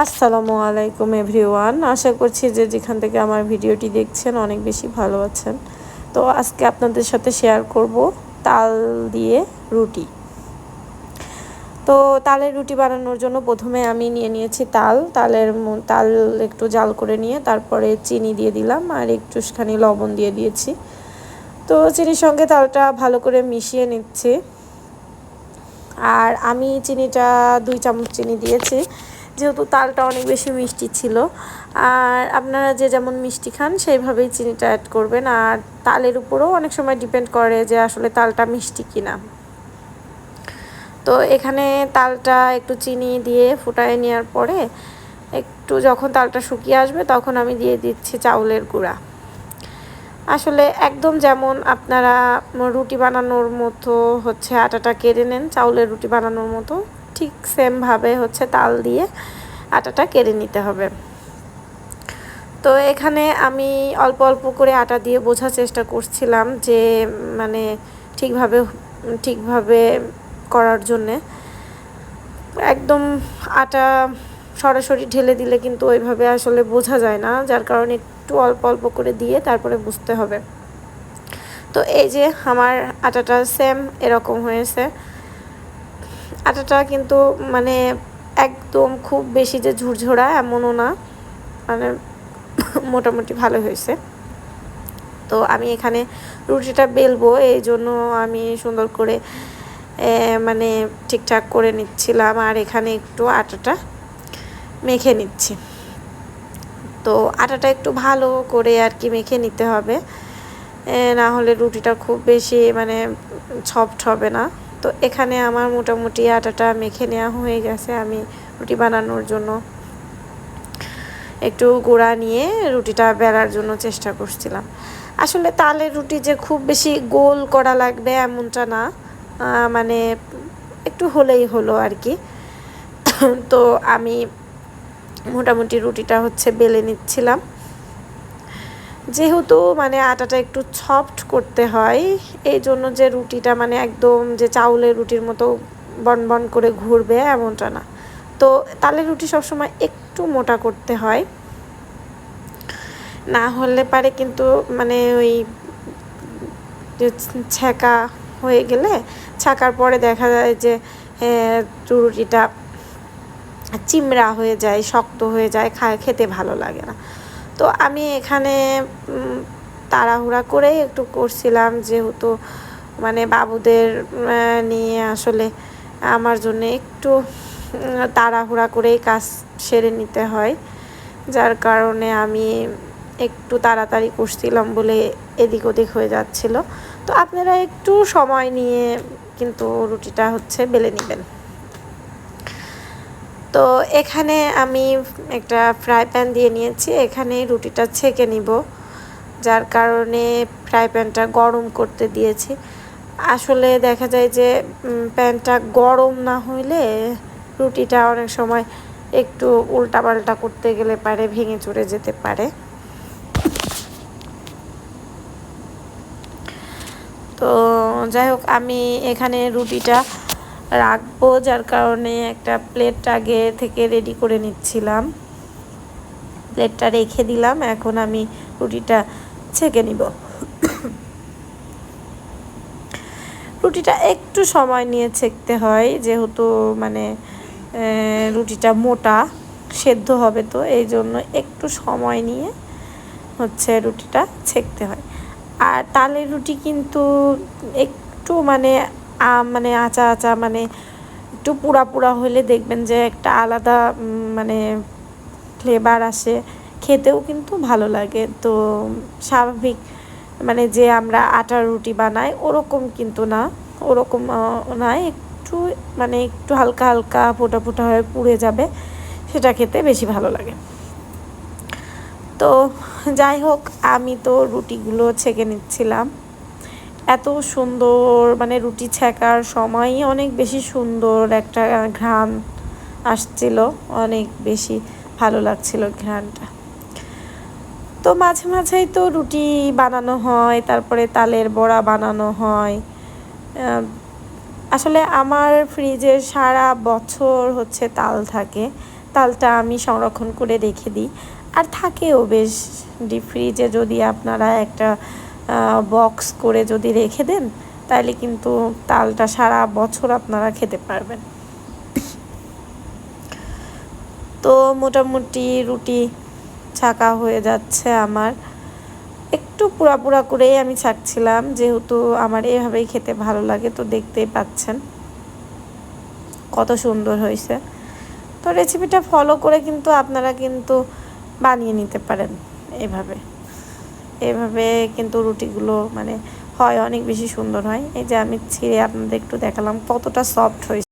আসসালামু আলাইকুম এভরিওয়ান। আশা করছি যে যেখান থেকে আমার ভিডিওটি দেখছেন অনেক বেশি ভালো আছেন। তো আজকে আপনাদের সাথে শেয়ার করব তাল দিয়ে রুটি। তো তালের রুটি বানানোর জন্য প্রথমে আমি নিয়েছি তাল একটু জাল করে নিয়ে তারপরে চিনি দিয়ে দিলাম আর একটুখানি লবণ দিয়ে দিয়েছি। তো চিনির সঙ্গে তালটা ভালো করে মিশিয়ে নিচ্ছি। আর আমি চিনিটা 2 চামচ চিনি দিয়েছি, যেহেতু তালটা অনেক বেশি মিষ্টি ছিল। আর আপনারা যে যেমন মিষ্টি খান সেইভাবেই চিনিটা অ্যাড করবেন। আর তালের উপরেও অনেক সময় ডিপেন্ড করে যে আসলে তালটা মিষ্টি কিনা। তো এখানে তালটা একটু চিনি দিয়ে ফুটায় নেওয়ার পরে একটু যখন তালটা শুকিয়ে আসবে তখন আমি দিয়ে দিচ্ছি চাউলের গুঁড়া। আসলে একদম যেমন আপনারা রুটি বানানোর মতো হচ্ছে আটাটা কেটে নেন চাউলের রুটি বানানোর মতো, ঠিক সেমভাবে হচ্ছে তাল দিয়ে আটাটা কেটে নিতে হবে। তো এখানে আমি অল্প অল্প করে আটা দিয়ে বোঝার চেষ্টা করছিলাম যে মানে ঠিকভাবে করার জন্যে। একদম আটা সরাসরি ঢেলে দিলে কিন্তু ওইভাবে আসলে বোঝা যায় না, যার কারণে একটু অল্প অল্প করে দিয়ে তারপরে বুঝতে হবে। তো এই যে আমার আটাটা সেম এরকম হয়েছে। আটাটা কিন্তু মানে একদম খুব বেশি যে ঝুরঝোড়া এমনও না, মানে মোটামুটি ভালো হয়েছে। তো আমি এখানে রুটিটা বেলবো, এই জন্য আমি সুন্দর করে মানে ঠিকঠাক করে নিচ্ছিলাম আর এখানে একটু আটাটা মেখে নিচ্ছি। তো আটাটা একটু ভালো করে আর কি মেখে নিতে হবে, না হলে রুটিটা খুব বেশি মানে সফট হবে না। তো এখানে আমার মোটামুটি আটাটা মেখে নেওয়া হয়ে গেছে। আমি রুটি বানানোর জন্য একটু গুঁড়া নিয়ে রুটিটা বেলার জন্য চেষ্টা করছিলাম। আসলে তালের রুটি যে খুব বেশি গোল করা লাগবে এমনটা না, মানে একটু হলেই হলো আর কি। তো আমি মোটামুটি রুটিটা হচ্ছে বেলে নিচ্ছিলাম। যেহেতু মানে আটাটা একটু সফট করতে হয়, এই জন্য যে রুটিটা মানে একদম যে চাউলের রুটির মতো বনবন করে ঘুরবে এমনটা না। তো তালের রুটি সবসময় একটু মোটা করতে হয়, না হলে পারে কিন্তু মানে ওই ছ্যাঁকা হয়ে গেলে ছাকার পরে দেখা যায় যে রুটিটা চিমড়া হয়ে যায়, শক্ত হয়ে যায়, খেতে ভালো লাগে না। তো আমি এখানে তাড়াহুড়া করে একটু করছিলাম, যেহেতু মানে বাবুদের নিয়ে আসলে আমার জন্য একটু তাড়াহুড়া করেই কাজ সেরে নিতে হয়, যার কারণে আমি একটু তাড়াতাড়ি করছিলাম বলে এদিক ওদিক হয়ে যাচ্ছিল। তো আপনারা একটু সময় নিয়ে কিন্তু রুটিটা হচ্ছে বেলে নেবেন। তো এখানে আমি একটা ফ্রাই প্যান দিয়ে নিয়েছি, এখানে রুটিটা ছেঁকে নিব, যার কারণে ফ্রাই প্যানটা গরম করতে দিয়েছি। আসলে দেখা যায় যে প্যানটা গরম না হইলে রুটিটা অনেক সময় একটু উল্টাপাল্টা করতে গেলে পারে ভেঙে চুরে যেতে পারে। তো যাই হোক, আমি এখানে রুটিটা রাখবো, যার কারণে একটা প্লেট আগে থেকে রেডি করে নিচ্ছিলাম। প্লেটটা রেখে দিলাম, এখন আমি রুটিটা ছেঁকে নিব। রুটিটা একটু সময় নিয়ে ছেঁকতে হয়, যেহেতু মানে রুটিটা মোটা সেদ্ধ হবে, তো এই জন্য একটু সময় নিয়ে হচ্ছে রুটিটা ছেঁকতে হয়। আর তালের রুটি কিন্তু একটু মানে মানে আঁচা আঁচা মানে একটু পুড়া পুড়া হলে দেখবেন যে একটা আলাদা মানে ফ্লেভার আসে, খেতেও কিন্তু ভালো লাগে। তো স্বাভাবিক মানে যে আমরা আটার রুটি বানাই ওরকম কিন্তু না, ওরকম নয়, একটু মানে একটু হালকা হালকা ফোটা ফোটা হয়ে পুড়ে যাবে, সেটা খেতে বেশি ভালো লাগে। তো যাই হোক, আমি তো রুটিগুলো ছেঁকে নিচ্ছিলাম। এত সুন্দর মানে রুটি ছেঁকার সময়ই অনেক বেশি সুন্দর একটা ঘ্রাণ আসছিল, অনেক বেশি ভালো লাগছিল ঘ্রাণটা। তো মাঝে মাঝেই তো রুটি বানানো হয়, তারপরে তালের বড়া বানানো হয়। আসলে আমার ফ্রিজে সারা বছর হচ্ছে তাল থাকে, তালটা আমি সংরক্ষণ করে রেখে দিই। আর থাকেও বেশ, ডিপ ফ্রিজে যদি আপনারা একটা বক্স করে যদি রেখে দেন, তাহলে কিন্তু তালটা সারা বছর আপনারা খেতে পারবেন। তো মোটামুটি রুটি ছাকা হয়ে যাচ্ছে আমার। একটু পুরা পুরা করেই আমি ছাকছিলাম, যেহেতু আমার এভাবেই খেতে ভালো লাগে। তো দেখতেই পাচ্ছেন কত সুন্দর হয়েছে। তো রেসিপিটা ফলো করে কিন্তু আপনারা কিন্তু বানিয়ে নিতে পারেন এভাবে। এভাবে কিন্তু রুটিগুলো মানে হয় অনেক বেশি সুন্দর হয়। এই যে আমি ছিঁড়ে আপনাদের একটু দেখালাম কতটা সফট হয়েছে।